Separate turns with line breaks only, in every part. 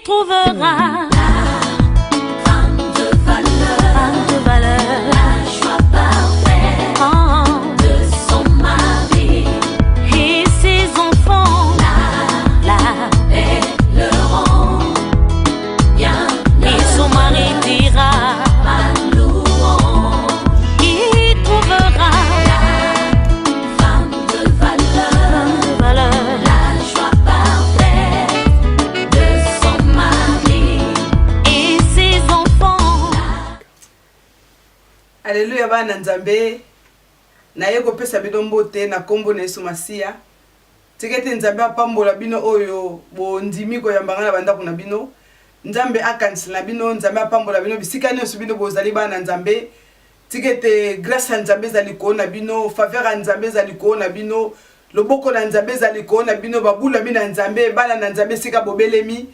trouvera femme de valeur, la joie parfaite de son mari et ses enfants. La paix leur rend bien, et son mari dira ma louange. Il trouvera femme de valeur, la joie parfaite de son mari et ses enfants.
Alléluia bana nzambe na yeko pesa bidombo te na kombo na Yesu Masia. Tikete nzambe apambola bino oyo bo ndimi ko yambanga na banda kuna bino. Nzambe akansila bino, nzambe apambola bino bisika nyonso bino bozali bana nzambe. Tikete grâce à nzambe zali ko na bino, faveur à nzambe zali ko na bino, loboko na nzambe zali ko na bino, babula bina nzambe, bana na nzambe sika bobelemi.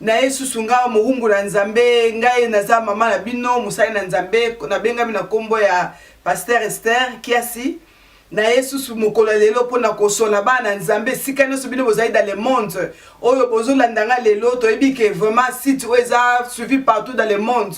Na Yesu sunga muhungu na nzambe, ngai naza mama na bino, musai na nzambe, na benga bina kombo ya Pasteur Esther Kiasi. Na Yesu sumokolo lelo pona kosola bana nzambe sika nyonso bino bozali dans le monde. Oyo bozolandanga lelo toyebi ke vraiment site oza suivi partout dans le monde.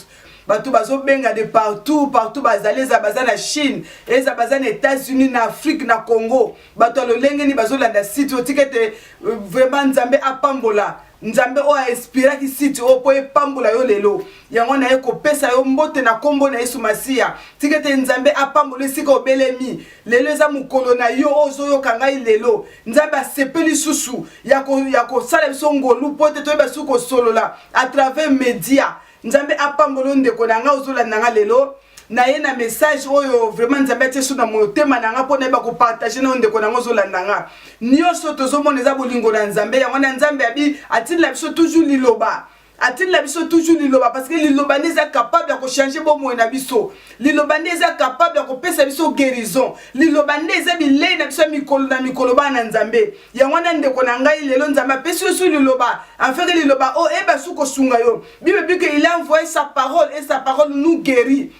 Bato bazo benga de partout bazali za bazana Chine, eza bazana États-Unis, na Afrique, na Congo. Bato lolenge ni bazolanda site otikete vraiment nzambe apambola. Nzambe o inspira ki site o po epambola yo lelo. Yango na ye kopesa yo mbote na kombo na Yesu Masia. Tikete nzambe apambola sika obelemi. Lelo eza mukolo na yo ozo yo kangai lelo. Nzambe asepeli susu yako sala biso ngolu pote toyeba suko solola à travers média. Nzambe apambola ndeko na nga ozolanda nga lelo. Na ye na message oyo vraiment nzambe tie suna motema na nga pona ba ko partager na ndeko na ngozo landanga nyonso tozomona eza bolingo na nzambe yango na nzambe abi atila biso toujours liloba, atila biso toujours liloba parce que liloba neza capable de changer bomo na biso, liloba neza capable de pesa biso guérison, liloba neza bilei na biso mikolo na mikolo bana nzambe yango na ndeko na ngai lelo nzambe pesi sur liloba en fait liloba o eba suko sunga yo Bible dit qu'il a envoyé sa parole et sa parole nous guérit.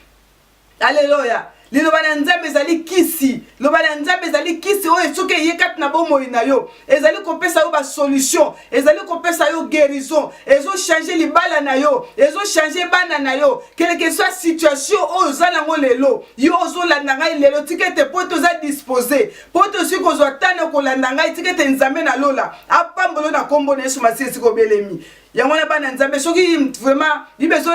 Alléluia. Liloba na nzambe ezali kisi, liloba na nzambe ezali kisi oyo soki yekat na bomoi na yo ezali kopesa yo ba solution, ezali kopesa yo guérison, ezo changer libala na yo, ezo changer bana na yo, quelle que soit situation oyo zala ngo lelo yo ozolanda ngai lelo tikete poto za disposer poto siko zo tana kolanda ngai tikete nzambe na lola apambolo na kombo na Yesu Masia siko belemi. Yango na bana nzambe soki vraiment bezo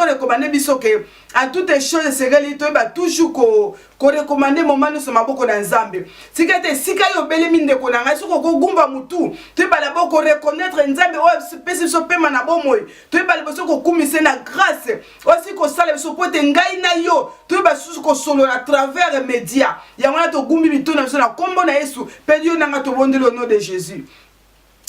recommander biso ke à toutes les choses segeli to ba toujours ko recommander moment no maboko na nzambe sikate sika yo belemi ndeko na ngai soko ko gumba mutu to ba la boko reconnaître nzambe o pesi so pema na bomoy to ba la soko kumise na grâce aussi ko sala so pote ngai na yo to ba susu ko solo à travers média yango na to gumbi bitu na so na kombo na Yesu pe Dieu na nga to bondelo au nom de Jésus.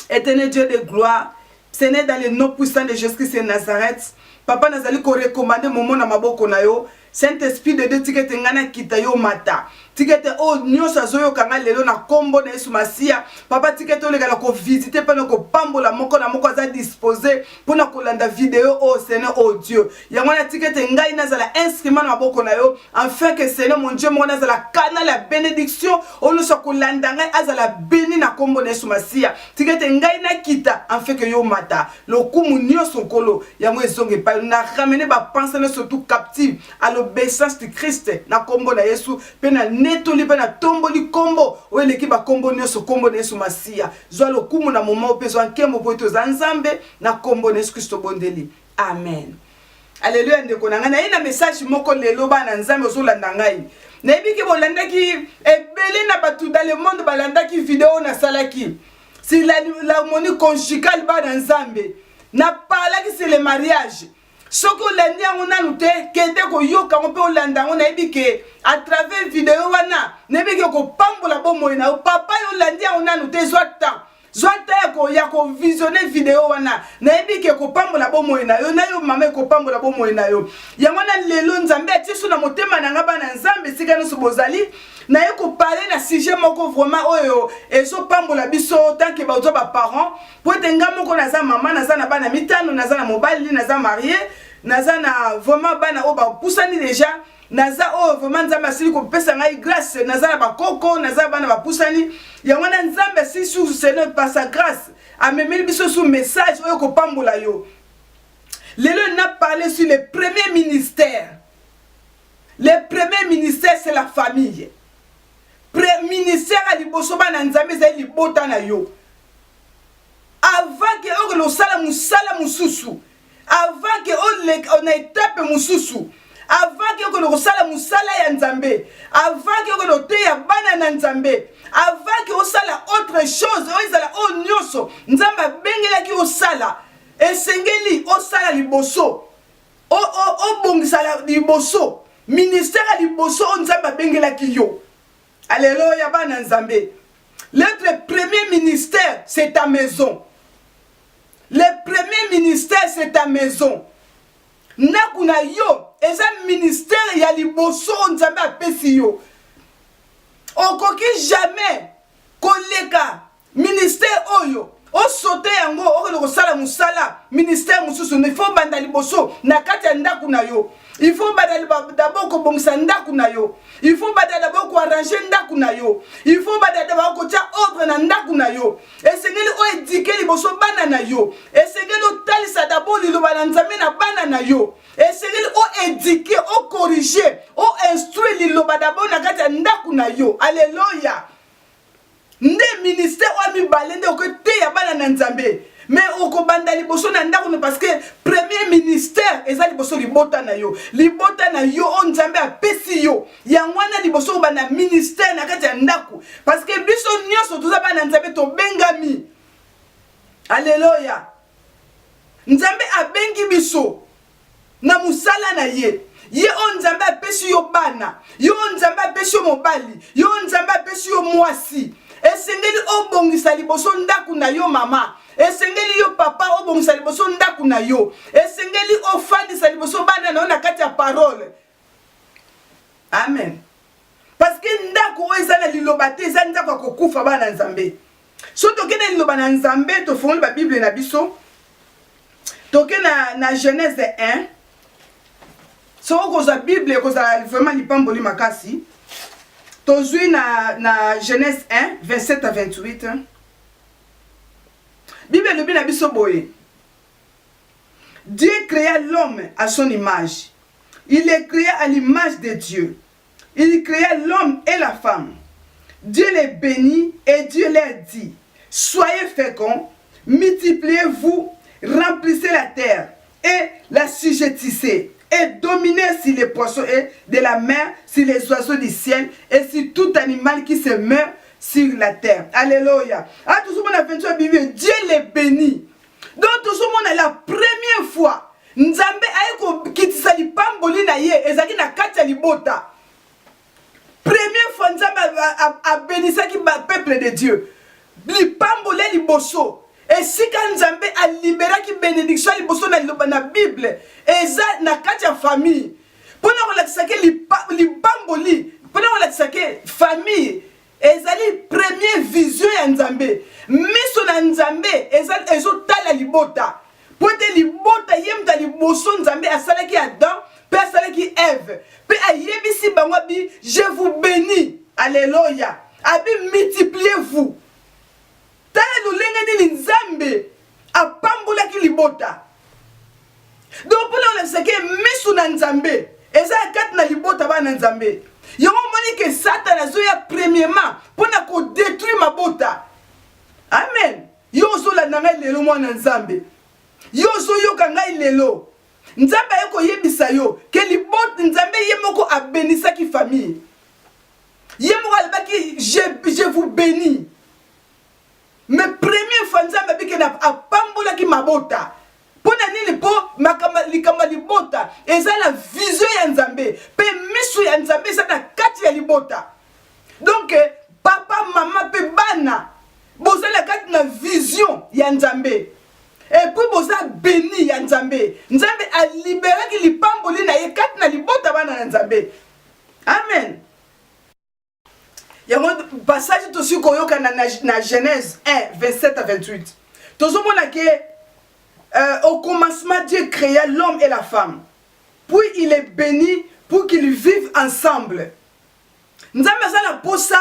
Éternel Dieu de gloire, Seigneur, dans le nom puissant de Jésus-Christ de Nazareth, Papa nazali ko recommander moment na maboko na yo, Saint-Esprit de Dieu tikete ngana kita yo mata. Tikete o nyonso azoyo kanga lelo na kombo na Yesu Masia. Papa tikete o legala ko visiter pena ko pambola moko na moko aza disposer pona kolanda vidéo o Seigneur o Dieu. Yango na tikete ngai nazala instrument na maboko na yo afin que Seigneur mon Dieu mo nazala kana la bénédiction o no so kolanda ngai azala béni na kombo na Yesu Masia. Tikete ngai na kita afin que yo mata. Lokumu nyonso kolo yango ezonge pa na ramener ba pensée surtout captive à l'obéissance du Christ na kombo na Yesu pena netoli pena tomboli kombo o eleki ba kombo nyonso kombo na Yesu Masia zwa lokumu na moment opezo nkembo po to za nzambe na kombo na Yesu Kristo bondeli. Amen. Alléluia ndeko na nga na ina message moko lelo bana nzambe ozolanda ngai na ebiki bolandaki ebele na batu dans le monde balandaki vidéo na salaki si l'harmonie conjugale bana nzambe na parlaki c'est le mariage. Soko landi yango nanu te kende ko yoka ngo pe olanda ngo na ebike à travers vidéo wana nebike ko pambola bomoy na papa yo landi yango nanu te zwata ya ko visionner vidéo wana na ebike ko pambola bomoy na yo mama ko pambola bomoy na yo yango na lelo nzambe atiso na motema na nga bana nzambe sika no sobozali na ye ko parler na sujet moko vraiment oyo ezo pambola biso tant que bazo ba parents po tenga moko naza mama naza na bana mitano naza na mobali naza marié naza na vraiment bana o ba pusani déjà naza o vraiment nzambe asili ko pesa ngai grâce naza na bakoko naza bana ba pusani yango na nzambe si sous Seigneur par sa grâce amemeli biso sous message oyo ko pambola yo. Lelo n'a parlé sur le premier ministère. Le premier ministère c'est la famille. Ministère à liboso bana nzambe za libota na yo. Avant que on le sala mususu. Avant que on a étape mususu. Avant que on le sala musala ya nzambe. Avant que on te ya bana na nzambe. Avant que on sala autre chose, on sala o nyoso. Nzamba bengela ki o sala. Esengeli o sala liboso. O bongisa liboso. Ministère à liboso on nzamba bengela ki yo. Alléluia, bana nzambe. Notre premier ministère, c'est ta maison. Le premier ministère, c'est ta maison. Nakuna yo, eza ministère ya liboso nzambe apesi yo. Okoki jamais koleka ministère oyo. O sote yango okolo kosala musala ministère mususu ne faut banda liboso na kati ya ndaku na yo. Il faut d'abord ko bongisa ndaku na yo. Il faut d'abord ko arranger ndaku na yo. Il faut d'abord ko tia ordre na ndaku na yo. Esengeli o éduquer liboso bana na yo. Esengeli o talisa d'abord liloba na nzambe na bana na yo. Esengeli o éduquer, o corriger, o instruire liloba d'abord na kati ya ndaku na yo. Alléluia. Nde ministère wa mi balende o te ya bana na nzambe. Mais au kobanda liboso na ndako parce que premier ministère eza liboso libota na yo. Libota na yo on nzambe apesi yo. Yangwana liboso bana ministère na kati ya ndako parce que biso nyonso toza bana nzambe to bengami. Alléluia. Nzambe abengi biso na musala na ye. Ye on nzambe apesi yo bana. Yo on nzambe apesi yo mobali. Yo on nzambe apesi yo mwasi. Esengeli obongisa liboso ndaku na yo mama. Esengeli yo papa obongisa liboso ndaku na yo. Esengeli ofandisa liboso bana na na kati ya parole. Amen. Parce que ndaku eza na liloba te eza ndako kokufa bana nzambe. So tokena liloba na nzambe to fongoli ba Bible na biso. Tokena na Genèse 1. So koza Bible koza vraiment lipamboli makasi. Tozui na Genèse 1, 27 à 28. Bible le bien biso boye. Dieu créa l'homme à son image. Il les créa à l'image de Dieu. Il créa l'homme et la femme. Dieu les bénit et Dieu leur dit: soyez féconds, multipliez-vous, remplissez la terre et la sujettissez. Et dominez sur les poissons de la mer, sur les oiseaux du ciel et sur tout animal qui se meurt sur la terre. Alléluia. Ah, tout ce monde a fait une Bible. Dieu les bénit. Donc tout ce monde la première fois. Nzambe aiko kitisa li pamboli na ye ezaki na kati ya libota. Première fois Nzambe a béni ça qui peuple de Dieu. Li pambole li boso. Et si quand Nzambe a libéré qui bénédiction li boso na Bible, eza na kati ya famille. Pona kolakisa ke li pamboli, pona kolakisa ke famille ezali première vision ya Nzambe. Miso na Nzambe ezo tala libota. Pote libota yemta liboso Nzambe asalaki Adam, pe asalaki Ève. Pe ayebisi bango bi je vous bénis. Alléluia. Abi multipliez-vous. Tala lulenge ni Nzambe apambola ki libota. Donc pour nous c'est que miso na Nzambe eza kat na libota ba na Nzambe. Yo moni que Satan azoya premièrement pour na ko détruire mabota. Amen. Yo zo la nanga lelo mwana Nzambe. Yo zo yo kanga lelo. Nzambe yeko yebisa yo ke libota Nzambe yemoko abénissa ki famille. Yemoko albaki je vous bénis. Mais première fois Nzambe bike na apambola ki mabota. Pona nini po likamba libota eza la vision ya Nzambe pe misu ya Nzambe eza na kati ya libota. Donc papa mama pe bana boza la kati na vision ya Nzambe. Et puis boza béni ya Nzambe. Nzambe a libéré ki lipamboli na ye kati na libota bana na Nzambe. Amen. Yango passage to si koyoka na Genèse 1 27 à 28. Tozomona ke au commencement, Dieu créa l'homme et la femme. Puis il est béni pour qu'ils vivent ensemble. Nzambe sala posa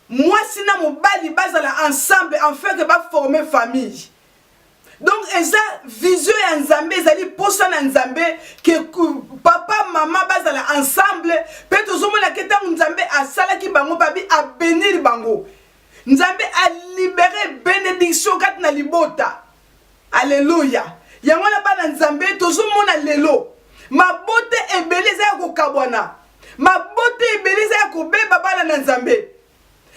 moi sina mobali bazala ensemble afin que ba former famille. Donc eza vision ya Nzambe ezali posa na Nzambe que papa maman bazala ensemble pe tozomona ke tango Nzambe asala ki bango babi a bénir bango. Nzambe a libéré bénédiction kat na libota. Alléluia. Yango na bana Nzambe tozomona lelo. Mabote ebeleza ya kokabwana. Mabote ebeleza ya kobeba bana na Nzambe.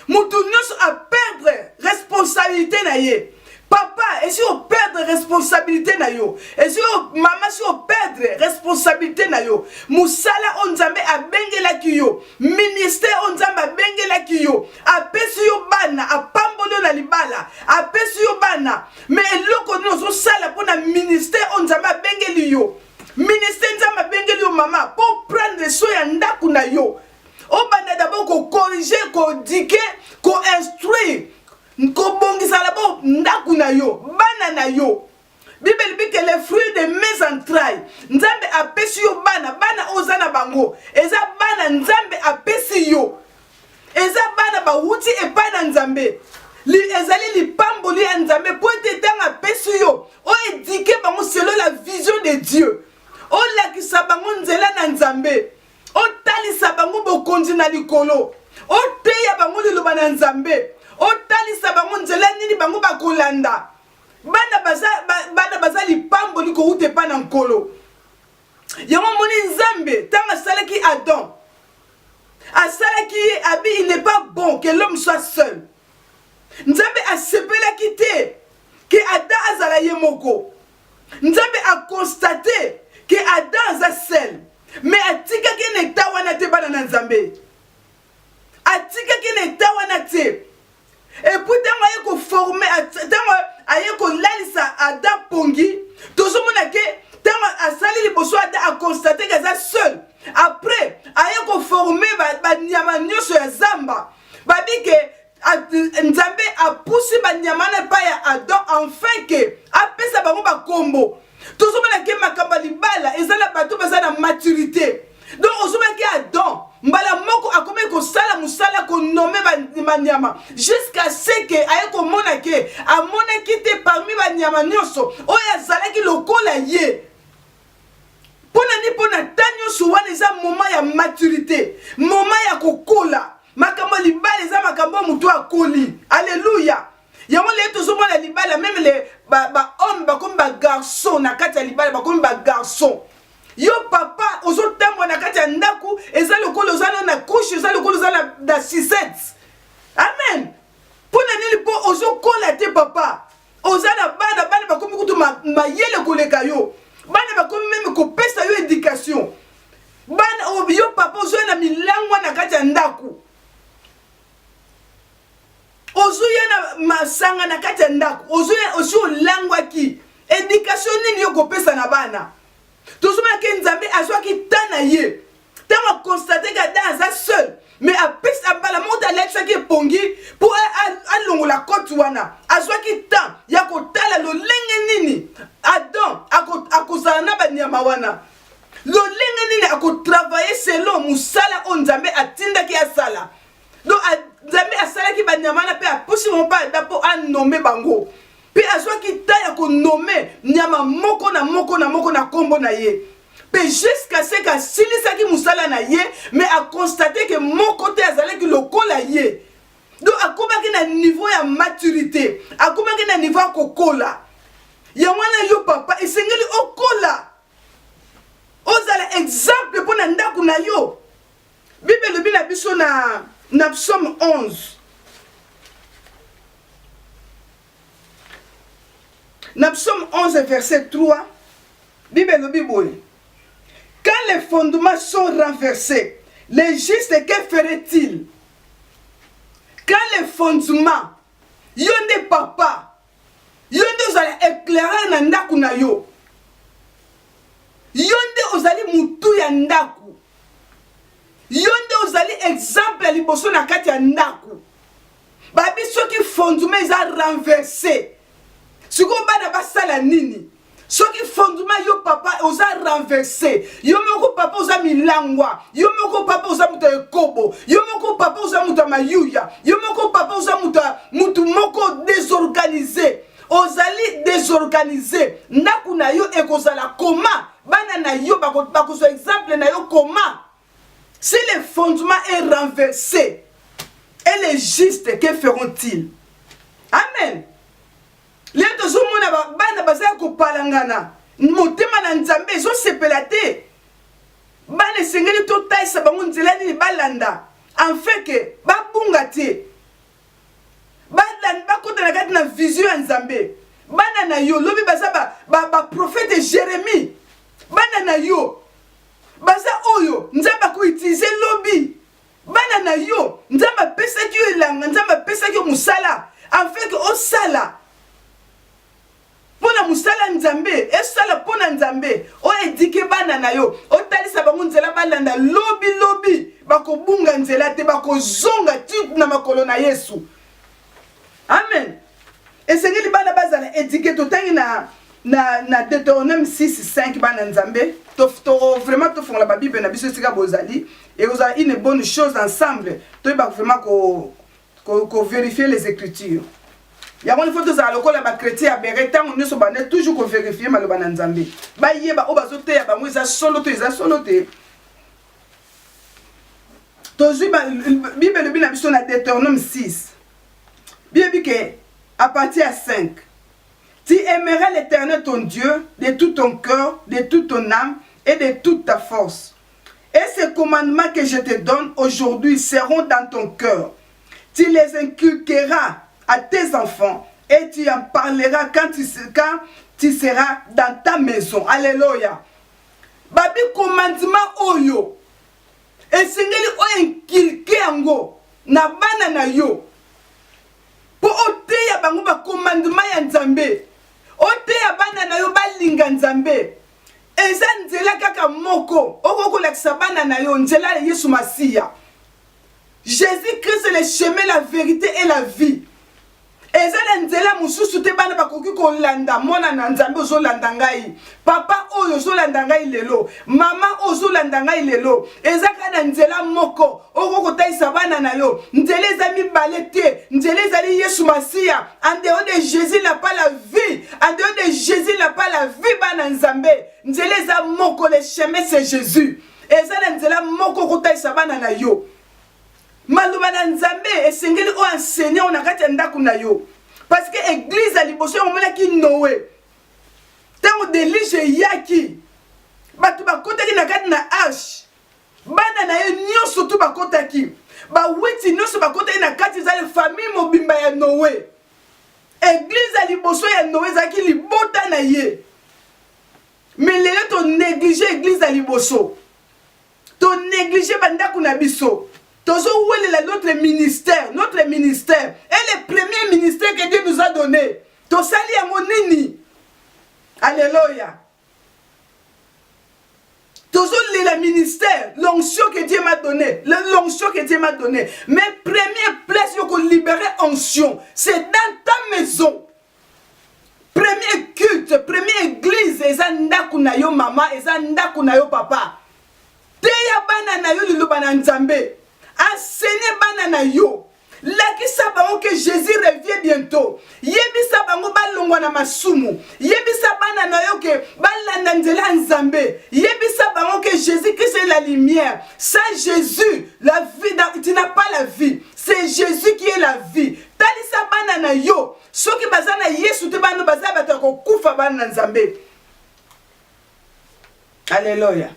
Mutu nyonso a perdre responsabilité na ye. Papa, est-ce qu'on perdre responsabilité na yo? Est-ce que maman si on perdre responsabilité na yo? Musala on Nzambe a bengela kiyo. Ministère on Nzambe a bengela kiyo. A pesu yo bana, a pambolo na libala. A pesu yo bana. Mais eloko no sala pona ministère on Nzambe a bengeli yo. Ministère Nzambe a bengeli yo mama pour prendre soin ya ndaku na yo. O bana d'abord ko corriger, ko diquer, ko instruire. Nkobongisa labo ndaku na yo, bana na yo. Bible dit que les fruits de mes entrailles, Nzambe apesi yo bana, bana ozana bango. Eza bana Nzambe apesi yo. Eza bana ba wuti epai na Nzambe. Li ezali li pamboli ya Nzambe po ete tanga apesi yo. O éduquer bango selon la vision de Dieu. O lakisa bango nzela na Nzambe. O talisa bango bokonzi na likolo. O teya bango liloba na Nzambe. O talisa bango nzela nini bango bakolanda. Bana baza lipambo liko ute pa na nkolo. Yango moni Nzambe tanga salaki Adam. Asalaki abi il n'est pas bon que l'homme soit seul. Nzambe a sepelaki te que Adam azala ye moko. Nzambe a constaté que Adam aza seul. Mais atikaki nekta wana te bana na Nzambe. Atikaki nekta wana te. Et puis tant aye ko former tant aye ko lalisa Adam pongi tozomona ke tant asali liboso Adam a constaté que ça seul. Après aye ko former ba nyama nyoso ya zamba babi ke Nzambe a poussé ba nyama na pa ya Adam enfin que apesa bango ba kombo tozomona ke makamba libala ezala bato bazana maturité. Donc ozomona ke Adam mbala moko akome ko sala musala ko nommer ba nyama jusqu'à ce que aye ko mona ke amona kite parmi ba nyama nyoso oya zalaki lokola ye. Pona tanyo suwana eza moment ya maturité, moment ya kokola. Makambo libala eza makambo mutu akoli. Alléluia. Yango le tozomona libala même les hommes comme ba garçon na kati ya libala comme ba garçon. Yo papa ozotambo na kati ya ndaku eza lokolo ozana na couche eza lokolo ozana na sisette. Amen. Pona nili po ozokola te papa. Ozana bana bakomi kutu mayele koleka yo. Bana bakomi même kopesa yo éducation. Bana yo papa ozana milangwa na kati ya ndaku. Ozuya na masanga na kati ya ndaku. Ozuya osu langwa ki. Éducation nini yo kopesa na bana. Tozoma ke Nzambe azwaki tana ye. Tama constater que Adam aza seul. Mais apes abala monta letsaki pongi pour alongo la côte wana. Azwaki temps ya kotala lo lenge nini. Adam akozala na banyama wana. Lo lenge nini akotravailler selon musala on Nzambe atindaki asala. Donc Nzambe asalaki banyama na pe apusi mon pa dapo an nommer bango. Pe azwaki ta ya ko nommer nyama moko na kombo na ye. Pe jusqu'à ce que silisaki musala na ye mais a constaté que mon côté azalaki lokola ye. Donc akomaki na niveau ya maturité, akomaki na niveau ya kokola. Ya mwana yo papa esengeli okola. Ozala exemple pour na ndaku na yo. Bible lobi na biso na Psaume 11. Na Psaume 11 verset 3, Bible lobi boye. Quand les fondements sont renversés, les justes, que ferait-il? Quand les fondements, yonde papa, yonde ozali éclairer na ndaku na yo, yonde ozali mutu ya ndaku, yonde ozali exemple ya liboso na kati ya ndaku, babi soki fondement eza renversé, siko bana basala nini? soki fondement yo papa oza renversé, yo moko papa oza milangwa, yo moko papa oza muta ekobo, yo moko papa oza muta mayuya, yo moko papa oza mutu moko désorganisé, ozali désorganisé, ndaku na yo ekozala koma, bana na yo bakozwa exemple na yo koma. Si le fondement est renversé, et les justes, que feront-ils? Amen. Les deux hommes bana baza ko palangana. Motema na nzambe zo sepelate. Bana sengeli to taisa bango nzela ni balanda. En fait que ba bungati. Bana bakota na kati na vision ya nzambe. Bana na yo lobi baza ba prophète Jérémie. Bana na yo baza oyo nzamba ko utiliser lobby. Bana na yo nzamba pesa ki elanga, nzamba pesa ki musala. En fait que o sala pona musala nzambe, e sala pona nzambe, o edike bana na yo, o talisa bango nzela balanda lobby, bako bunga nzela te, bako zonga titre na makolo na Yesu. Amen. Et sengeli bana bazala edike totangi na Deutéronome 6:5 bana nzambe, vraiment to fonga la Bible na biso sika bozali, et vous avez une bonne chose ensemble, to ba vraiment ko vérifier les écritures. Il y a une fois que vous avez les chrétiens à Beretta, on est toujours vérifier maloba na nzambe. Ba yeba o bazote ya ba mwiza solo te. Tozu Bible le bina biso na Deutéronome 6. Bible dit que à partir à 5. Tu aimeras l'Éternel ton Dieu de tout ton cœur, de toute ton âme et de toute ta force. Et ces commandements que je te donne aujourd'hui seront dans ton cœur. Tu les inculqueras à tes enfants et tu en parleras quand tu seras dans ta maison. Alléluia. Babi commandement oyo. Et singeli o inculquer ango na bana na yo. Po oteya bango ba commandement ya nzambe. Oteya bana na yo balinga nzambe. Eza nzela kaka moko. Okoko lakisa bana na yo nzela ya Yesu Masiya. Jésus-Christ est le chemin, la vérité et la vie. Ezala nzela mususu te bana bakoki ko landa mona na nzambe ozo landa ngai. Papa oyo ozo landa ngai lelo, mama ozo landa ngai lelo. Ezaka na nzela moko okoko taisa bana na yo. Nzela ezami balete, nzela ezali Yesu Masiya. En dehors de Jésus n'a pas la vie. En dehors de Jésus n'a pas la vie bana nzambe. Nzela eza moko, le chemin c'est Jésus. Ezala nzela moko ko taisa bana na yo. Maluba na nzambe esengeli o enseigner on akati ndaku na yo parce que église ali boso on mona ki Noé tango délige yaki batu bakotaki na kati na arche bana na yo nyonso tu bakotaki ba witi nyonso bakotaki na kati za famille mobimba ya Noé. Église ali boso ya Noé zaki libota na ye mais lelo to négliger église ali boso to négliger bandaku na biso. Notre ministère est le premier ministère que Dieu nous a donné. Tosali ya monini. Alléluia. Le ministère, l'onction que Dieu m'a donné, l'onction que Dieu m'a donné. Mais première place pour libérer onction, c'est dans ta maison. Premier culte, première église, ezanda kunayo mama, ezanda kunayo papa. Teya bana na yo liloba na nzambe. Enseigner bana na yo. Lakisa bango que Jésus revient bientôt. Yebisa bango balongwa na masumu. Yebisa bana na yo que balanda nzela nzambe. Yebisa bango que Jésus Christ est la lumière. Sans Jésus, la vie, tu n'as pas la vie. C'est Jésus qui est la vie. Talisa bana na yo. Soki bazana Yesu te bana baza batako kufa bana nzambe. Alléluia.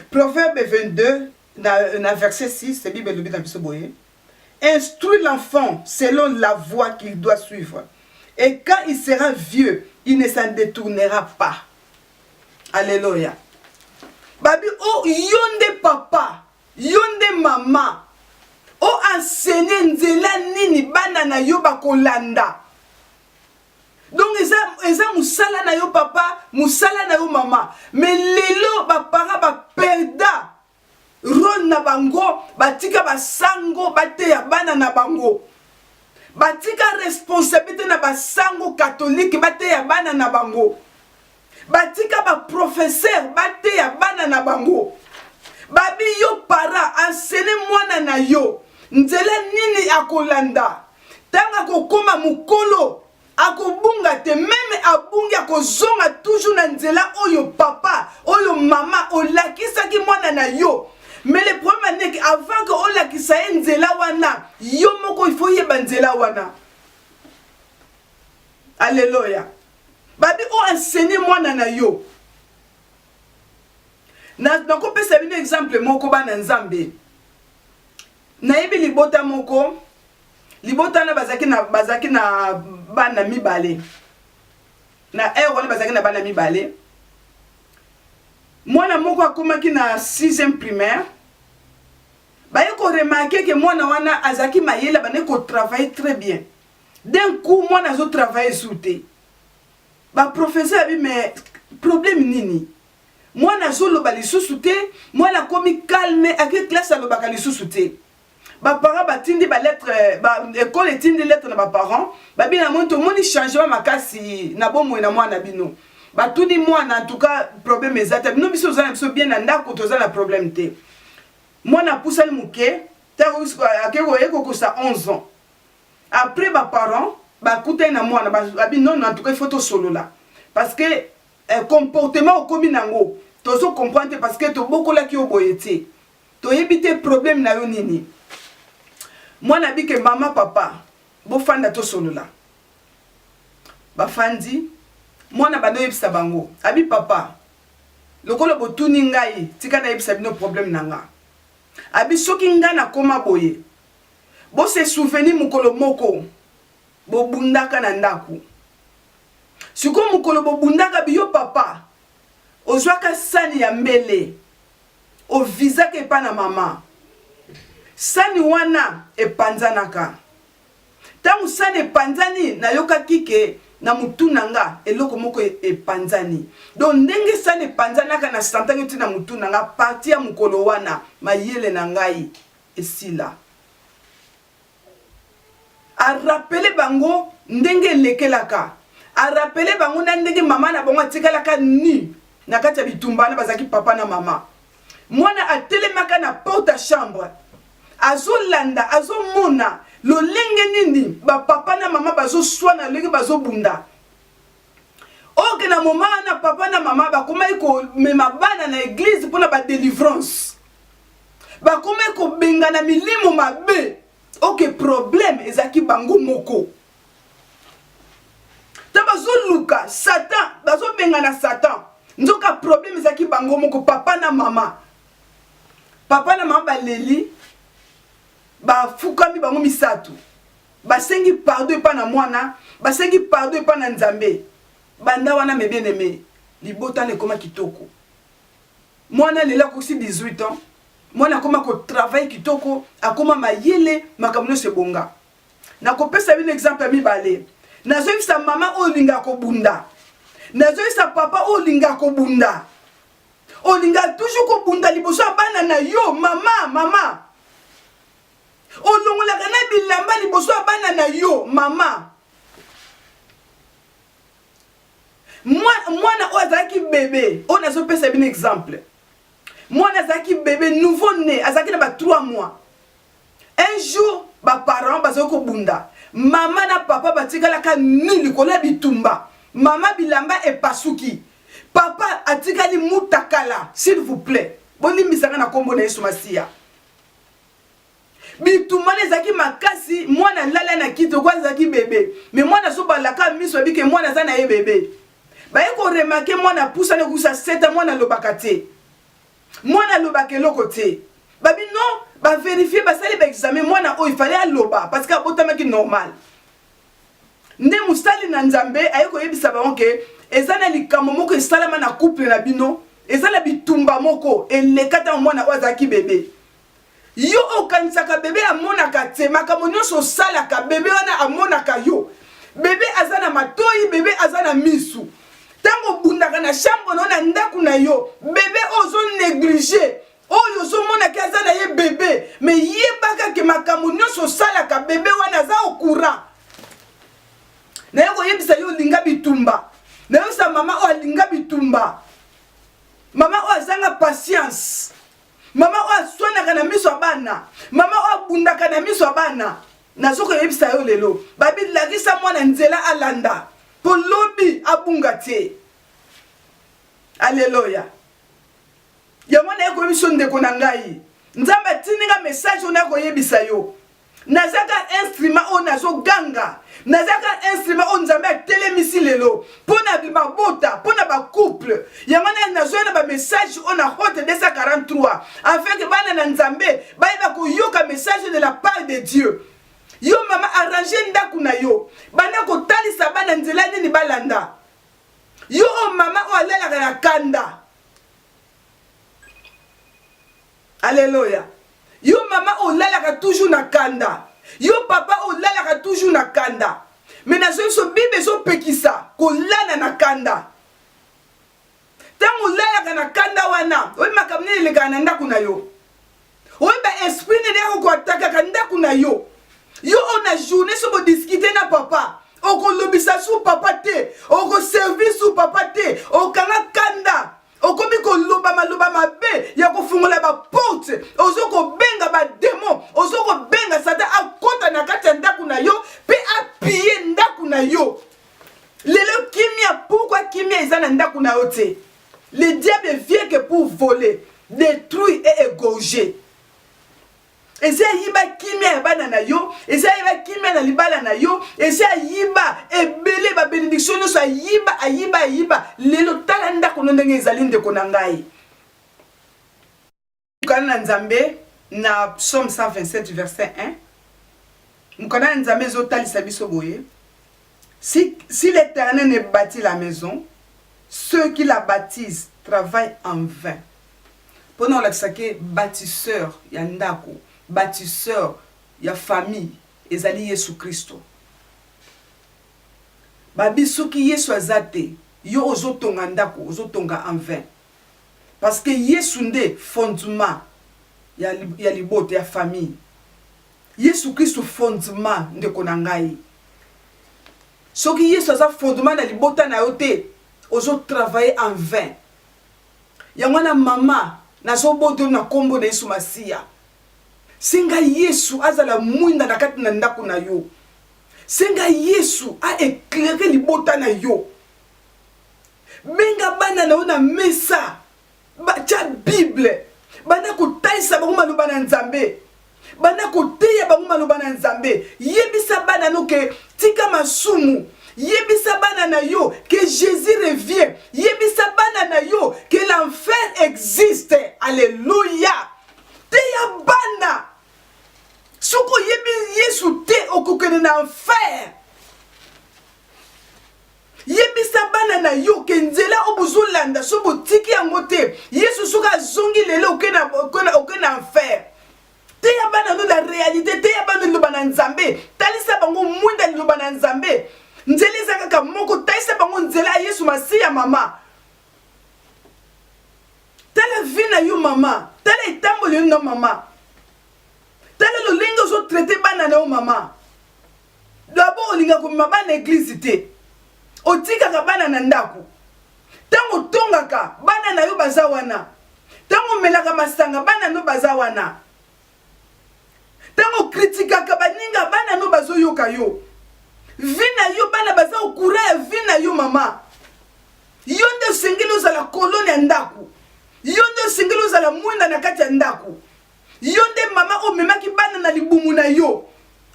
Proverbe 22, dans verset 6, c'est Bible de Bisoboye. Instruis l'enfant selon la voie qu'il doit suivre. Et quand il sera vieux, il ne s'en détournera pas. Alléluia. Babi, oh, yonde papa, yonde mama, oh, enseigne nzela nini bana na yo bakolanda. Donc, eza musala na yo papa, musala na yo mama. Mais lelo ba para ba perda. Ron na bango, batika ba sango, bate ya bana na bango. batika responsabilité na basango catholique bate ya bana na bango, batika ba professeur bate ya bana na bango, babi yo para enseigne mwana na yo nzela nini akolanda tanga kokoma mukolo akobunga te, meme abungi akozonga toujours na nzela oyo papa oyo mama olakisaki mwana na yo. Mais le problème est qu'avant que on lakisa nzela wana yo moko il faut yeba nzela wana. Alléluia. Babi o enseigner mwana na yo. Na donc on peut se donner exemple moko bana nzambe. Na yebi libota moko, libota na bazaki na bana mibale. Na wana bazaki na bana mibale. Mwana moko akomaki na 6e primaire. Baye ko remarquer que mwana wana azaki mayela bane ko travailler très bien. D'un coup mwana zo travailler souté. Ba professeur abi mais problème nini? Mwana zo lo bali souté, mwana komi calme avec classe lo bakali souté. Ba parents batindi ba lettre ba école tindi lettre na ba parents, ba bina monto moni changement makasi na bomo na mwana bino. Batuni mwana en tout cas problème ezata bino biso za biso bien na ndako toza na problème te. Mwana poussali muke ta akeko eko ko sa 11 ans. Après ba parents ba kuta na mwana ba bi non en tout cas il faut to solo là parce que comportement au komi nango tozo comprendre parce que to bokola ki oboyete to éviter problème na yo nini. Mwana bi ke mama papa bo fanda to solo là ba fandi mwana bado yebisa bango abi papa lokolo botuni ngai tika na yebisa bino problème nanga abi soki nga na koma boye bo se souvenir mukolo moko bo bundaka na ndaku siko mukolo bo bundaka biyo papa ozwaka sani ya mbele o visa ke pa na mama sani wana epanzanaka tangu sani epanzani na yoka kike na mutu nanga eloko moko epanzani donc ndenge sani epanzanaka na santangi ti na mutu nanga parti ya mukolo wana mayele na ngai esila a rappeler bango ndenge elekelaka a rappeler bango na ndenge mama na bango atikalaka ni na kati ya bitumba na bazaki papa na mama mwana atelemaka na porte chambre azolanda azomona lolenge nini ba papa na mama bazo swana lenge bazo bunda oke na mama na papa na mama bakomai ko mema bana na église pour ba délivrance bakomai ko benga na milimo mabe oke problème ezaki bango moko ta bazo luka satan bazo benga na satan nzoka problème ezaki bango moko papa na mama baleli ba fukami bango misatu basengi pardon epa na mwana basengi pardon epa na nzambe banda wana me bien aimé libota ne koma kitoko mwana lela kosi 18 ans mwana koma ko travail kitoko akoma mayele makamno se bonga na kopesa un exemple mi balé nazo isa mama olinga ko bunda nazo isa papa olinga ko bunda olinga toujours ko bunda liboso bana na yo mama olongola kana bilamba liboso bana na yo mama mwana o azaki bébé on a pesa un exemple mwana azaki bébé nouveau né azaki na ba 3 mois un jour ba parents bazoko bunda mama na papa batikala ka nili kola bitumba mama bilamba epasuki papa atikali mutakala s'il vous plaît boni misanga na kombo na Yesu Masia bitumane zaki makasi mwana lala na kito kwa zaki bébé mais mwana so balaka miso bike mwana za na ye bébé ba yeko remarquer mwana poussa ne kusa 7 ans mwana lobakate mwana lobake lokote babi non ba vérifier ba sali ba examen mwana o il fallait aloba parce que abotama ki normal nde musali na nzambe ayeko yebisa ba onke ezana likambo moko esalama na couple na bino ezana bitumba moko elekata mwana o zaki bébé yo okanisaka bébé amonaka te makambo nyonso salaka bébé wana amonaka yo bébé azana matoyi bébé azana misu tango bundaka na chambre na ndaku na yo bébé ozo négliger oyo ozomona ke aza na ye bebe me yebaka ke makambo nyonso osalaka bebe wana aza au courant. Na ye koyebisa yo olinga bitumba, na yebisa mama oyo alinga bitumba, mama oyo azanga patience, mama oyo aswanaka na miso ya bana, mama oyo abundaka na miso ya bana. Nazokoyebisa yo lelo babilakisa mwana nzela alanda po lobi abunga te. Alléluia. Ya mwana yako yebiso ndeko na ngai. Nzambe atininga message ona koyebisa yo. Nazaka instrument o nazo ganga. Nazaka instrument o nzambe atelemisi lelo. Pona bimabota, pona ba couple. Ya mwana nazo na ba message ona hote 243. Afin que bana na nzambe ba iba ko yoka message de la part de Dieu. Yo mama arrange ndaku na yo. Bana ko talisa bana nzela nini balanda. Yo mama o alela na kanda. Alléluia. Yo mama o lalaka toujours na kanda. Yo papa o lalaka toujours na kanda. Mais na so bibe so pekisa ko lala na kanda. Tango lalaka na kanda wana, o makamne le kana ndaku na yo. O ba esprit ne ko ataka kanda kuna yo. Yo on a journée so bo discuter na papa. O ko lobisa sou papa te, o ko service sou papa te, o kanga kanda. O komi ko loba mabe, ya ko fungola ba porte, ozo ko benga ba démon, ozo ko benga sata akota na kati ndaku na yo, pe appuyer ndaku na yo. Lelo kimia, pourquoi kimia ezana ndaku na yo te? Le diable vient que pour voler, détruire et égorger. Eza yiba kimia bana na yo, eza yiba kimia na libala na yo, eza yiba ebele ba bénédiction no sa yiba lelo tala ndako no ndenge ezali ndeko na ngai. Mukana nzambe na Psaume 127 verset 1. Mukana nzambe zo talisa biso boye. Si l'Éternel ne bâtit la maison, ceux qui la bâtissent travaillent en vain. Pendant la sake bâtisseur ya ndako, bâtisseur ya famille ezali Yesu Kristo. Babi soki Yesu azate, yo ozotonga ndako, ozotonga en vain. Parce que Yesu nde fondement ya libote ya famille. Yesu Kristo fondement ndeko na ngai. Soki Yesu aza fondement na libota na yo te, ozo travailler en vain. Yangwana mama nazo boto na kombo na Yesu Masia. Senga Yesu azala mwinda na kati na ndako na yo. Senga Yesu a éclairé libota na yo. Benga bana na ona mesa. Cha Bible. Bana ko taisa bango maloba na Nzambe. Bana ko teya bango maloba na Nzambe. Yebisa bana no ke tika masumu. Yebisa bana na yo que Jésus revient. Yebisa bana na yo que l'enfer existe. Alléluia. Teya bana. Soko yebi Yesu te okokene na enfer. Yebisa bana na yo ke nzela obuzolanda so botiki yango te. Yesu soka zongi lelo okena enfer. Teya bana no la réalité, teya bana no bana Nzambe. Talisa bango mwinda no bana Nzambe. Nzela zakaka moko talisa bango nzela Yesu Masia mama. Tala vina yo mama, tala itambolo yo mama. Tala lo lingo so traité bana na yo mama. D'abord olinga ko mama na église te. Otika ka bana na ndako. Tango tongaka bana na yo baza wana. Tango melaka masanga bana no baza wana. Tango kritika ka baninga bana no bazo yoka yo. Vina yo bana baza okura vina yo mama. Yonde sengelo za la kolone ndako. Yonde sengelo za la mwinda na kati ya ndako. Yonde mama o memaki bana na libumu na yo.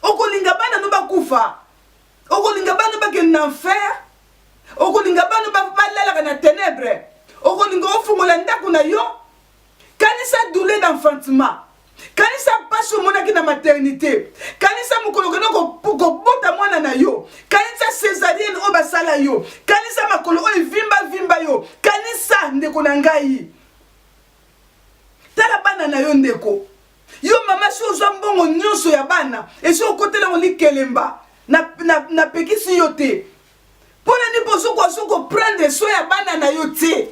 Okolinga bana no bakufa. Okolinga bana ba ke na enfer. Okolinga bana ba balala na ténèbres. Okolinga ofungola ndako na yo. Kanisa douleur d'enfantement. Kanisa passe monaki na maternité. Kanisa mukolo ko bota mwana na yo. Kanisa césarienne o basala yo. Kanisa makolo o vimba yo. Kanisa ndeko na ngai. Tala bana na yo ndeko. Yo mama si ozwa mbongo nyonso ya bana. Esi okotela ngoli kelemba. Na pekisi yo te. Pona ni poso ko prendre soin ya bana na yo te.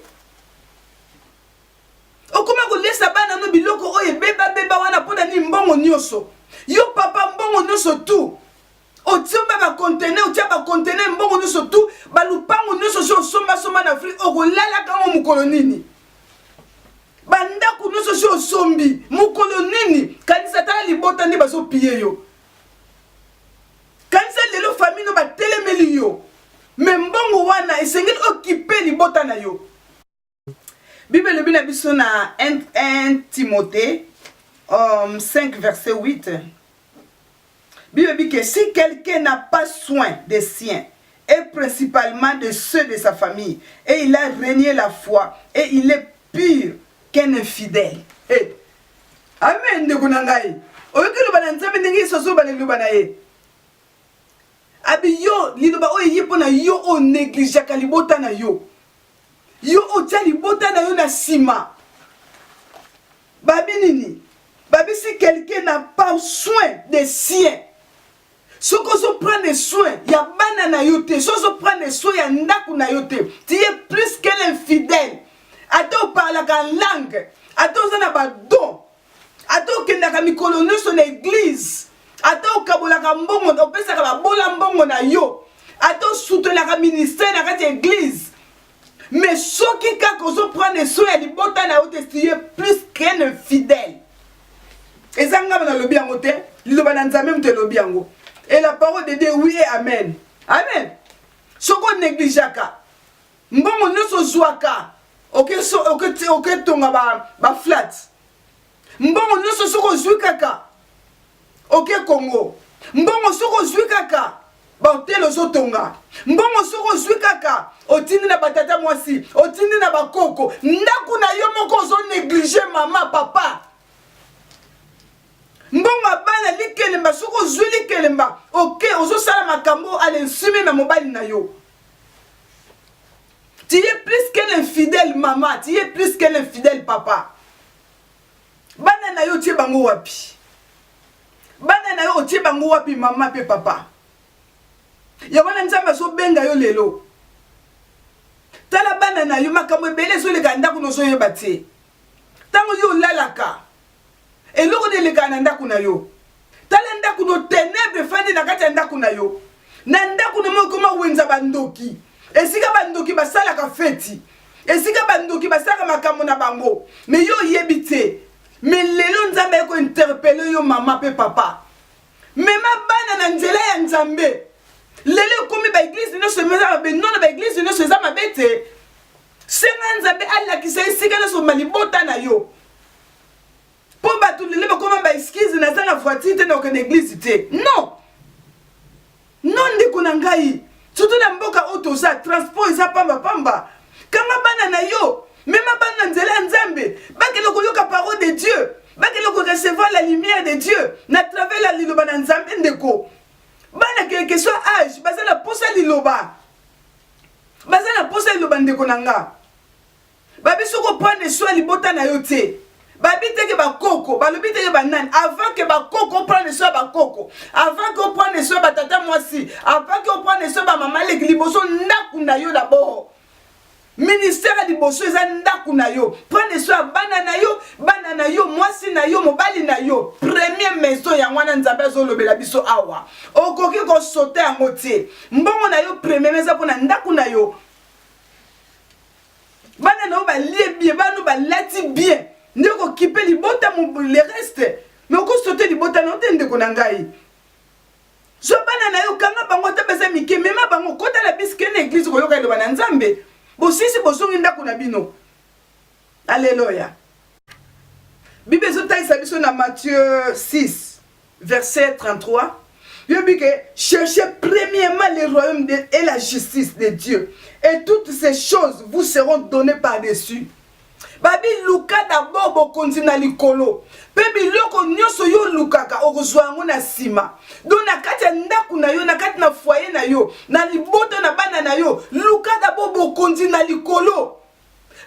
okoma kolesa bana no biloko oyo beba wana pona ni mbongo nyoso yo papa mbongo nyoso tu otiomba ba conteneur otia ba conteneur mbongo nyoso tu balupango nyoso so somba na Afrique okolala kango mukolo nini bandako nyoso so sombi mukolo nini kanisa tala libota ndi baso piye yo kanisa lelo famille no batelemeli yo mais mbongo wana esengeli occuper libota na yo. Bible bina biso na 1 Timothée 5 verset 8. Bible dit que si quelqu'un n'a pas soin des siens et principalement de ceux de sa famille et il a renié la foi et il est pur qu'un infidèle. Eh. Amen de kunangai. Oyokelo bana nzambe ndenge soso bana lubana ye. Abi yo liloba oyo yipona yo o néglige ka libota na yo. Yo otia libota na yo na sima. Babi nini? Babi si quelqu'un n'a pas soin des siens. Si on prend des soins, il y a bana na yo te. Si on prend des soins, il y a ndaku na yo te. Tu es plus qu'un infidèle. Attends parle en langue. Attends on a ba don. Attends que na mikolono son église. Attends kabola ka mbongo, on pesa ka bola mbongo na yo. Attends soutenir ka ministère na ka église. Mais ce qui quand on prend des soins, il bota na yo te, tu es plus qu'un infidèle. Et ça ngaba na lobi yango te, liloba na nzambe mte lobi yango. Et la parole de Dieu oui et amen. Amen. Ce qu'on néglige ka. Mbongo nyoso zwaka. OK tonga ba flat. Mbongo nyoso soko zwika. OK Congo. Mbongo soko zwika. Ba hotel ozotonga. Mbongo soko zwika. Otindi na batata mwasi, otindi na bakoko. Ndaku na yo moko zo négliger maman papa. Mbongo bana likelemba soko zwi likelemba. OK ozo sala makambo alensumi na mobile na yo. Tu es plus qu'un infidèle maman, tu es plus qu'un infidèle papa. Bana na yo tie bango wapi? Bana na yo tie bango wapi maman pe papa? Ya wana nzamba so benga yo lelo. Tala bana na yo makambo ebele so leka ndako no so yeba tie. Tango yo lalaka. Eloko de leka na ndako na yo. Tala ndako no ténèbres fandi na kati ya ndako na yo. Na ndako no mo koma wenza bandoki. Esika bandoki basala ka feti. Esika bandoki basala makambo na bango. Mais yo yebite. Mais lelo nzambe ko interpeller yo maman pe papa. Mema bana na nzela ya nzambe. Lelo komi ba église no se meza ba non ba église no se za mabete. Senga nzambe alla ki sai sika na so malibota na yo. Po ba tu lele ba koma ba excuse na za na voiture te na ko église te. Non. Non ndiko na ngai. Surtout na mboka otoza transport isa pamba. Kama bana na yo, même bana nzela nzambe, bakelo koyoka parole de Dieu, bakelo ko recevoir la lumière de Dieu, na travers la liloba na nzambe ndeko. Bana quel que soit âge, bazala posa liloba. Bazala posa liloba ndeko nanga. Babi soko prendre soin libota na yo te. Babi teke ba koko, balobi teke ba nani avant que ba koko prenne soin ba koko, avant que prenne soin ba tata mwasi, avant que prenne soin ba maman le liboso ndaku na yo d'abord. Ministère liboso eza ndaku na yo. Prenne soin bana na yo, mwasi na yo, mobali na yo. Première maison ya mwana nzambe zo lobela biso awa. Okoki ko sauter en motier. Mbongo na yo première maison pona ndaku na yo. Bana na yo ba lie bien, bana ba lati bien. Ndeko kipe libota le reste. Mais oko sauter libota na tende ko nangai. So bana na yo kanga bango tabesa mike mema bango kota la biske na église ko yoka loba na nzambe. Bo sisi bozongi ndako na bino. Alléluia. Bible zotaisa biso na Matthieu 6 verset 33. Bible dit que cherchez premièrement le royaume et la justice de Dieu et toutes ces choses vous seront données par-dessus. Babi luka d'abord bokonzi na likolo. Pebi loko nyoso yo lukaka okozwa ngo na sima. Do na kati ya ndaku na yo, na kati na foyer na yo, na liboto na bana na yo, luka d'abord bokonzi na likolo.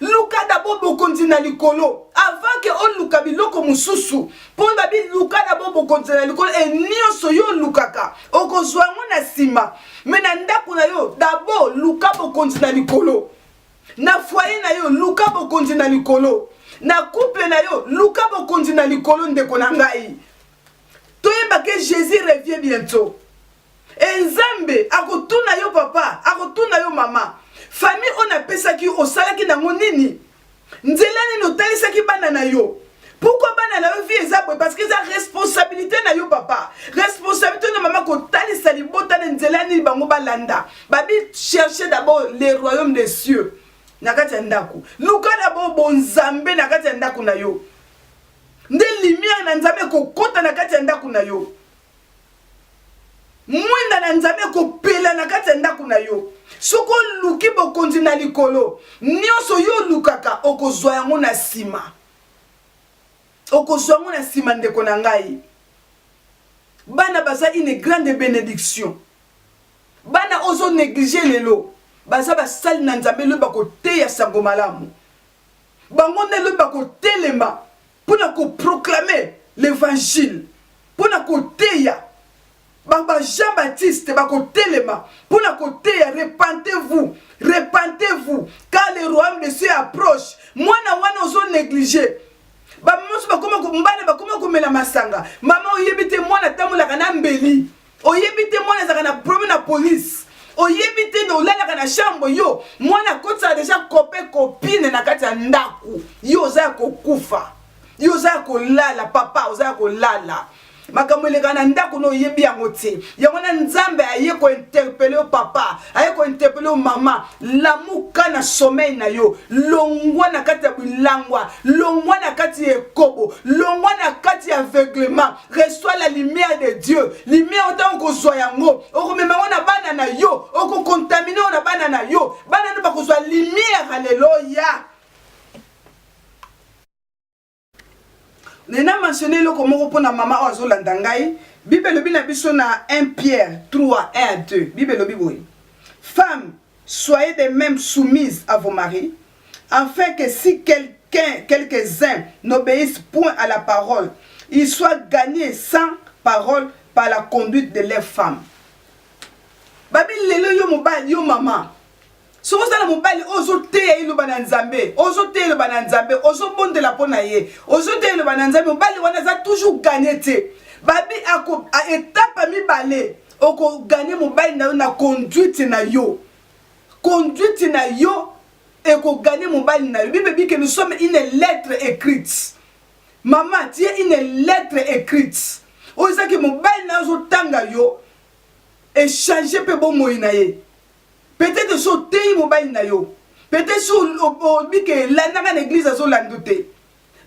Luka d'abord bokonzi na likolo. Avant que on luka biloko mususu. Pour babi luka d'abord bokonzi na likolo et nyoso yo lukaka okozwa ngo na sima. Mais na ndaku na yo d'abord luka bokonzi na likolo. Na foyer na yo luka bokonzi na likolo. na couple na yo luka bokonzi na likolo ndeko na ngai toyeba ke Jésus revient bientôt Nzambe akotuna yo papa akotuna yo mama famille on apesaki osalaki nango nini nzela nini otalisaki bana na yo pourquoi bana na yo vie ezabwe parce que ça responsabilité na yo papa responsabilité na mama kotalisa libota na nzela nini bango balanda babi chercher d'abord les royaumes des cieux nakati ya ndako luka d'abord bonzambe nakati ya ndako na yo nde lumière na nzambe kokota nakati ya ndako na yo mwinda na nzambe kopela nakati ya ndako na yo soko luki bokonzi na likolo nyonso yo lukaka okozwa yango na sima okozwa yango na sima ndeko na ngai bana baza une grande bénédiction bana ozo négliger lelo baza basali na nzambe lo bakoteya sango malamu bango nde lo bakotelema mpona koproclamer l'évangile mpona koteya Baba Jean-Baptiste bakotelema mpona koteya repentez-vous car le royaume de Dieu approche mwana wana ozo négliger ba mosu bakoma ko mbana bakoma komela masanga mama oyebite mwana tamulaka na mbeli oyebite mwana zaka na problème na police oyebite no lalaka na chambre yo mwana kotsa déjà copine na kati ya ndaku yo za kokufa yo za kolala papa oza kolala makamweleka na ndako no yebi yango te yango na nzambe aye ko interpeller papa aye ko interpeller mama lamuka na sommeil na yo longwa na kati ya bilangwa longwa na kati ya kobo longwa na kati ya aveuglement reçois la lumière de Dieu lumière autant ko zo yango okomema na bana na yo okokontaminer na bana na yo bana ne ba ko zo lumière alléluia. Nena mentionné le comment pour na mama ozo landangai Bible lobi na biso na 1 Pierre 3 1 à 2 Bible lobi boy femmes soyez de même soumises à vos maris afin que si quelques-uns n'obéissent point à la parole ils soient gagnés sans parole par la conduite de leurs femmes. Babi lelo yo mobali yo mama so osala mobali ozo teya ilo bananzambe ozo bonde la pona ye ozo teya ilo bananzambe mobali wana za toujours gagner te babi ako a étape mibale oko gagner mobali na yo na conduite na yo eko gagner mobali na yo bible dit que nous sommes une lettre écrite maman tu es une lettre écrite oza ke mobali na zo tanga yo échanger pe bo moina ye. Peut-être sauter mobile na yo. Peut-être sur que l'année l'église a landoté.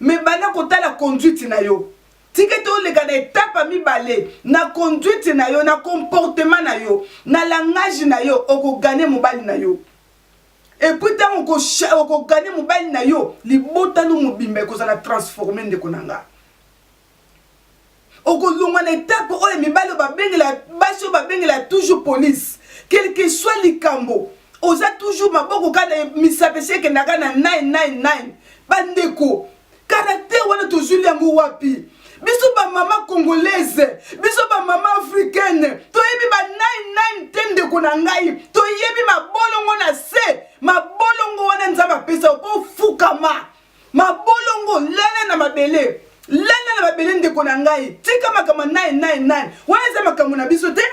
Mais bana kota la conduite na yo. Tiketo le gars étape mi balé na conduite na yo na comportement na yo na langage na yo oko gagner mobile na yo. Et puis tant oko gagner mobile na yo libota no mobimbe ko za transformer ndeko nanga. Oko longa na étape o mi balo ba bengela toujours police. Quel que soit les cambo, osa toujours maboko kana misapese ke nakana 999 bandeko caractère wana toujours yango wapi biso ba mama congolaise biso ba mama africaine toyebi ba 99 tende ko na ngai toyebi mabolongo na se mabolongo wana nzamba pesa po fukama mabolongo lana na mabele ndeko na ngai tika makama 999 wana za makamo na biso te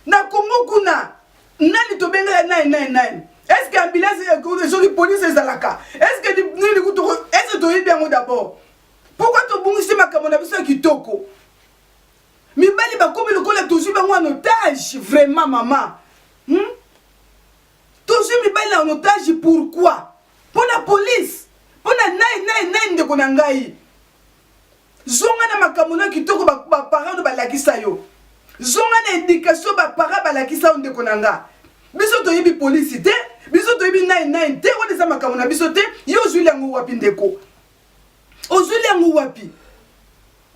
na Congo kuna nani to benga 999 est-ce que ambulance et police ezalaka est-ce que nini kuto est-ce que to yebi yango d'abord pourquoi to bungisi makambo na biso kitoko mibali bakomi lokola toujours bango en otage vraiment maman toujours mibali en otage pourquoi pour la police pour la 999 ndeko na ngai zonga na makambo na kitoko ba parents ba lakisa yo zonga na éducation ba para balakisa ndeko nanga biso to yebi police te biso to yebi 99 te wona za makambo na biso te yo zuli yango wapi ndeko ozuli yango wapi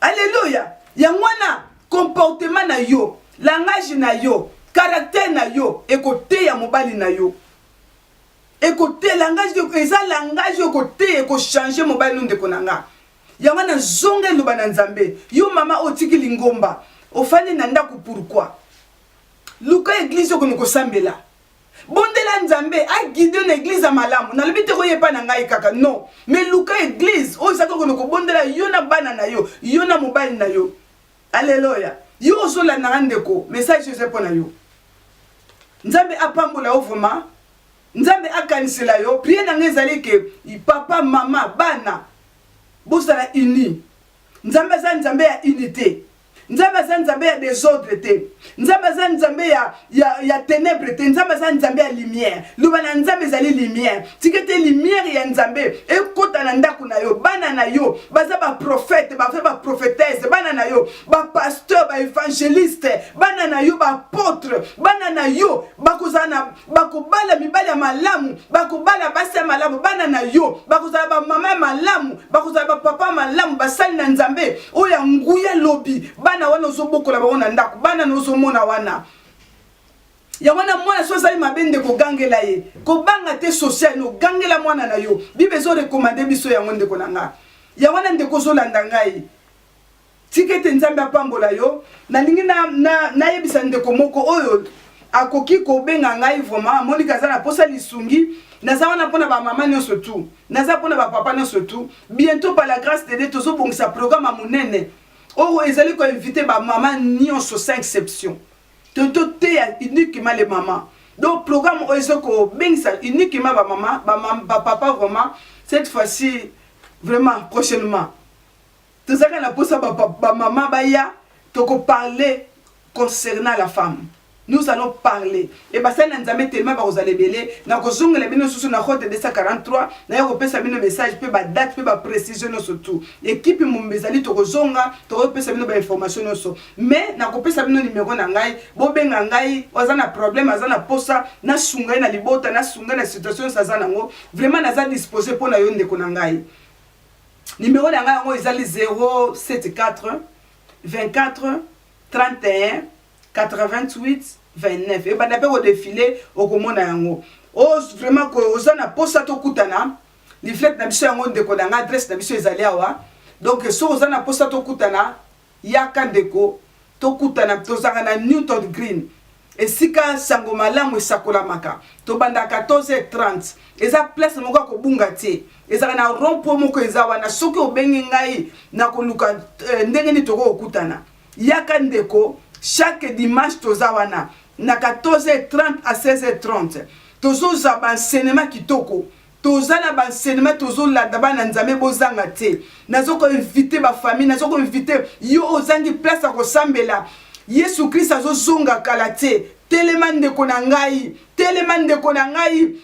alléluia yangwana comportement na yo langage na yo caractère na yo ekote ya mobali na yo ekote langage eza langage ekote eko changer mobali ndeko nanga yangwana zonga loba na nzambe yo mama otiki lingomba ofani na ndako pourquoi luka église ko sambela bondela nzambe a guidé une église à malamu na lobi te ko yepa na ngai kaka non mais luka église o saka ko ko bondela yo na bana na yo yo na mobali na yo alléluia yo so la na ndeko message je pona yo nzambe apambola o vraiment nzambe akanisela yo prier na ngezali ke papa mama bana bosala uni nzambe za nzambe ya unité nzambe za nzambe ya désordre te nzambe za nzambe ya ténèbres te nzambe za nzambe ya lumière lubana nzambe zali lumière tikete lumière ya nzambe ekota na ndako na yo bana na yo baza ba prophète ba prophétesse bana na yo ba pasteur ba évangéliste bana na yo ba apôtre bana na yo bakozana bakobala mibali ya malamu bakobala basi ya malamu bana na yo bakozala ba mama malamu bakozala ba papa malamu basali na nzambe oya nguya lobi bana wana ozobokola bango na ndako bana nozomona wana ya wana mwana so azali mabende kogangela ye kobanga te social no gangela mwana na yo bible ezo recommande biso yango ndeko na nga ya wana ndeko ozolanda ngai tikete nzambe apambola yo nalingi nayebisa ndeko moko oyo akoki kobenga ngai vraiment amoni kaza na posa lisungi naza wana mpona bamama nyonso tu naza mpona bapapa nyonso tu bientôt par la grâce de Dieu tozobongisa programme ya monene oyo ezali koinvite bamama nyonso sans exception toto te uniquement les mamans donc programme oyo ezo kobengisa uniquement bamama bapapa vraiment cette fois-ci vraiment prochainement tozaka na posa bamama baya tokoparler concernant la femme. Nous allons parler. Et bah ça n'enzambe tellement bah vous allez belé. Na kozonga la bino susu na route 243. Na yo kopesa bino message pe ba date pe ba précision no surtout. Équipe mon bezali to kozonga to kopesa bino ba information no so. Mais na kopesa bino numéro na ngai bo benga ngai ozana problème azana posa na sunga na libota na sunga na situation sazana ngo vraiment naza disposé pour na yo ndeko na ngai. Numéro na ngai ngo ezali 074 24 31 88 29 et bana pe au défilé au komona yango o vraiment ko ozana posa to kutana li flet na biso yango ndeko na adresse na biso ezali awa donc so ozana posa to kutana yaka ndeko to kutana tozanga na Newton Green esika sango malamu esakola maka to banda 14h30 eza place moko ko bunga te ezaka na rompo moko ezawa na soki obengi ngai na koluka ndenge ni toko okutana yaka ndeko chaque dimanche tozawana na 14h30 à 16h30 tozoza ba enseignement kitoko tozana ba enseignement tozolanda bana nzambe bozanga te nazoko inviter ba famille nazoko inviter yo ozangi place ko sambela Yesu Christ azozonga kala te telema ndeko na ngai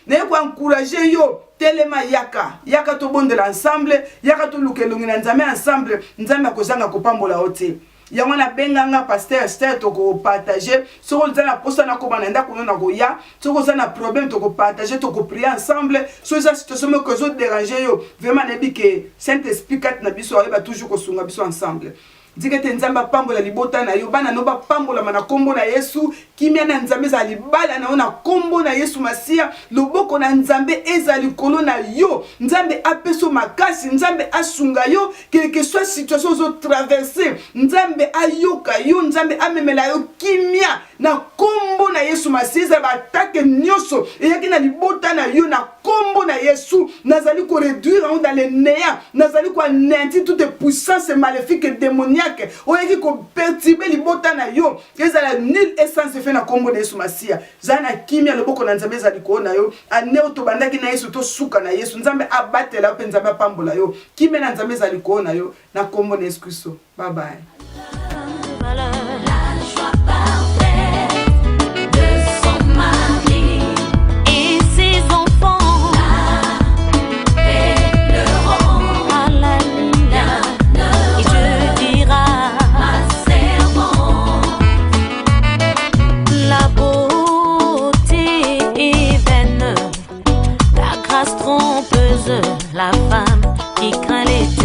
na ko encourager yo telema yaka to bondela ensemble yaka to lukelongi na nzambe ensemble nzambe akozanga kopambola ote yamana benganga pasteur Esther toko partager soko za na posa na ko bananda ko na ko ya soko za na problème toko partager toko prier ensemble so za situation que zo déranger yo vraiment nebi que Saint-Esprit kat na biso ayeba toujours ko sunga biso ensemble dikete nzamba pambola libota na yo bana no ba pambola mana kombo na Yesu kimia na nzambe za libala na ona kombo na Yesu Masia loboko na nzambe ezali kolo na yo nzambe apeso makasi nzambe asunga yo quelle que soit situation zo traverser nzambe ayoka yo nzambe amemela yo kimia na kombo na Yesu Masia za batake nyoso eyaki na libota na yo na kombo na Yesu nazali ko réduire dans les néants nazali ko anéantir toute puissance maléfique et démoniaque oyaki ko perturber libota na yo ezala nul essence fait na kombo na Yesu Masia zana kimia loboko na nzambe ezali ko na yo aneo to bandaki na Yesu to suka na Yesu nzambe abatela pe nzambe pambola yo kimia na nzambe ezali ko na yo na kombo na Yesu Kristo. Bye bye.
La femme qui craint les